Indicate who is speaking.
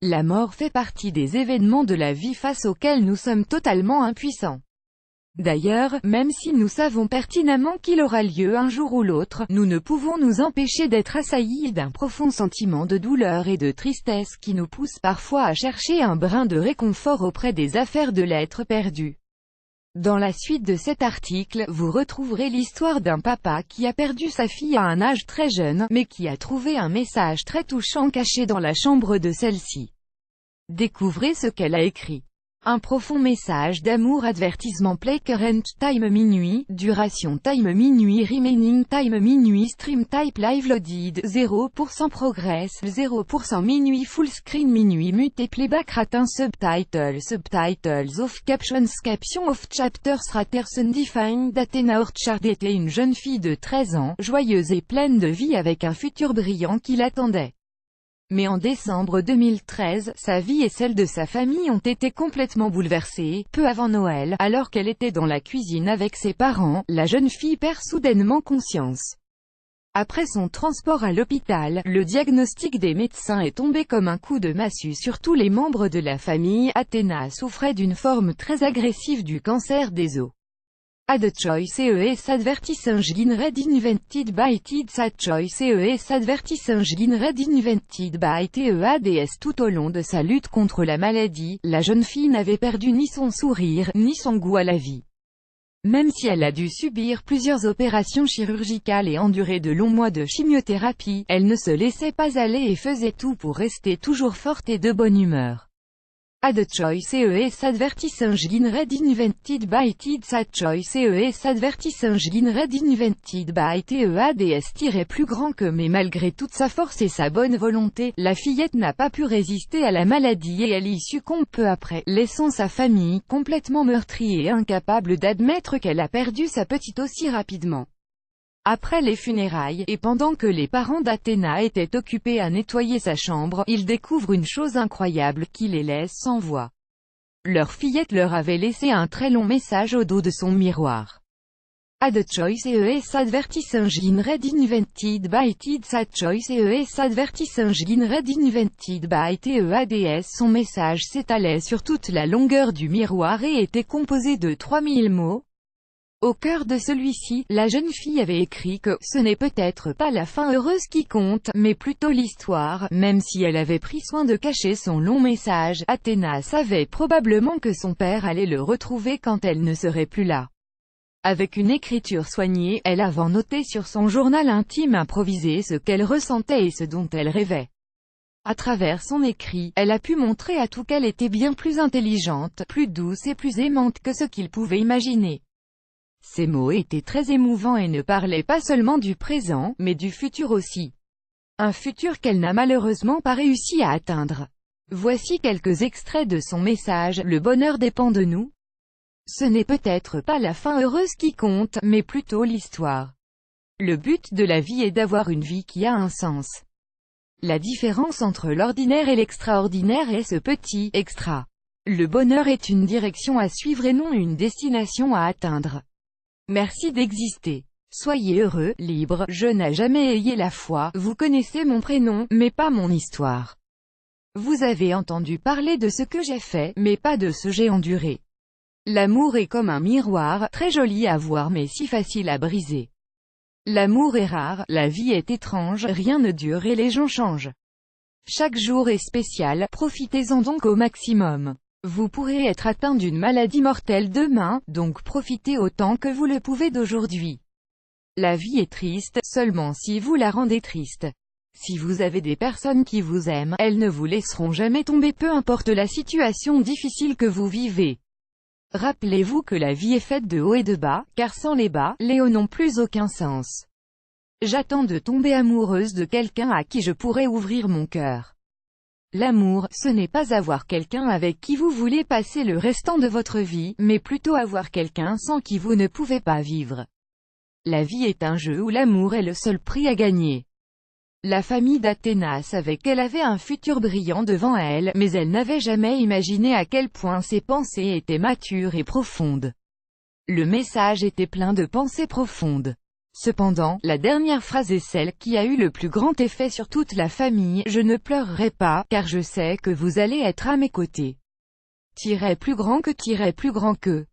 Speaker 1: La mort fait partie des événements de la vie face auxquels nous sommes totalement impuissants. D'ailleurs, même si nous savons pertinemment qu'il aura lieu un jour ou l'autre, nous ne pouvons nous empêcher d'être assaillis d'un profond sentiment de douleur et de tristesse qui nous pousse parfois à chercher un brin de réconfort auprès des affaires de l'être perdu. Dans la suite de cet article, vous retrouverez l'histoire d'un papa qui a perdu sa fille à un âge très jeune, mais qui a trouvé un message très touchant caché dans la chambre de celle-ci. Découvrez ce qu'elle a écrit. Un profond message d'amour. Advertisement. Play current time minuit, duration time minuit, remaining time minuit, stream type live loaded, 0% progress, 0% minuit, full screen minuit, mute playback ratin, subtitles off, captions of chapters raters undefined. Athena Orchard était une jeune fille de 13 ans, joyeuse et pleine de vie avec un futur brillant qui l'attendait. Mais en décembre 2013, sa vie et celle de sa famille ont été complètement bouleversées. Peu avant Noël, alors qu'elle était dans la cuisine avec ses parents, la jeune fille perd soudainement conscience. Après son transport à l'hôpital, le diagnostic des médecins est tombé comme un coup de massue sur tous les membres de la famille. Athena souffrait d'une forme très agressive du cancer des os. Ad choice ES advertising red invented by TEDS. Ad choice ES advertising red invented by TEADS. Tout au long de sa lutte contre la maladie, la jeune fille n'avait perdu ni son sourire, ni son goût à la vie. Même si elle a dû subir plusieurs opérations chirurgicales et endurer de longs mois de chimiothérapie, elle ne se laissait pas aller et faisait tout pour rester toujours forte et de bonne humeur. Ad choice ES advertising red invented by TEDS. Ad choice ES advertising red invented by TEADS. Plus grand que mais malgré toute sa force et sa bonne volonté, la fillette n'a pas pu résister à la maladie et elle y succombe peu après, laissant sa famille complètement meurtrie et incapable d'admettre qu'elle a perdu sa petite aussi rapidement. Après les funérailles, et pendant que les parents d'Athéna étaient occupés à nettoyer sa chambre, ils découvrent une chose incroyable qui les laisse sans voix. Leur fillette leur avait laissé un très long message au dos de son miroir. Ad choice ES advertising red invented by TEDS. Ad choice ES advertising red invented by TEADS. Son message s'étalait sur toute la longueur du miroir et était composé de 3000 mots. Au cœur de celui-ci, la jeune fille avait écrit que « ce n'est peut-être pas la fin heureuse qui compte, mais plutôt l'histoire ». Même si elle avait pris soin de cacher son long message, Athéna savait probablement que son père allait le retrouver quand elle ne serait plus là. Avec une écriture soignée, elle avait noté sur son journal intime improvisé ce qu'elle ressentait et ce dont elle rêvait. À travers son écrit, elle a pu montrer à tout qu'elle était bien plus intelligente, plus douce et plus aimante que ce qu'il pouvait imaginer. Ces mots étaient très émouvants et ne parlaient pas seulement du présent, mais du futur aussi. Un futur qu'elle n'a malheureusement pas réussi à atteindre. Voici quelques extraits de son message. Le bonheur dépend de nous. Ce n'est peut-être pas la fin heureuse qui compte, mais plutôt l'histoire. Le but de la vie est d'avoir une vie qui a un sens. La différence entre l'ordinaire et l'extraordinaire est ce petit extra. Le bonheur est une direction à suivre et non une destination à atteindre. Merci d'exister. Soyez heureux, libre, je n'ai jamais ayé la foi, vous connaissez mon prénom, mais pas mon histoire. Vous avez entendu parler de ce que j'ai fait, mais pas de ce que j'ai enduré. L'amour est comme un miroir, très joli à voir mais si facile à briser. L'amour est rare, la vie est étrange, rien ne dure et les gens changent. Chaque jour est spécial, profitez-en donc au maximum. Vous pourrez être atteint d'une maladie mortelle demain, donc profitez autant que vous le pouvez d'aujourd'hui. La vie est triste, seulement si vous la rendez triste. Si vous avez des personnes qui vous aiment, elles ne vous laisseront jamais tomber peu importe la situation difficile que vous vivez. Rappelez-vous que la vie est faite de hauts et de bas, car sans les bas, les hauts n'ont plus aucun sens. J'attends de tomber amoureuse de quelqu'un à qui je pourrais ouvrir mon cœur. L'amour, ce n'est pas avoir quelqu'un avec qui vous voulez passer le restant de votre vie, mais plutôt avoir quelqu'un sans qui vous ne pouvez pas vivre. La vie est un jeu où l'amour est le seul prix à gagner. La famille d'Athéna savait qu'elle avait un futur brillant devant elle, mais elle n'avait jamais imaginé à quel point ses pensées étaient matures et profondes. Le message était plein de pensées profondes. Cependant, la dernière phrase est celle qui a eu le plus grand effet sur toute la famille: je ne pleurerai pas, car je sais que vous allez être à mes côtés. Plus grand que.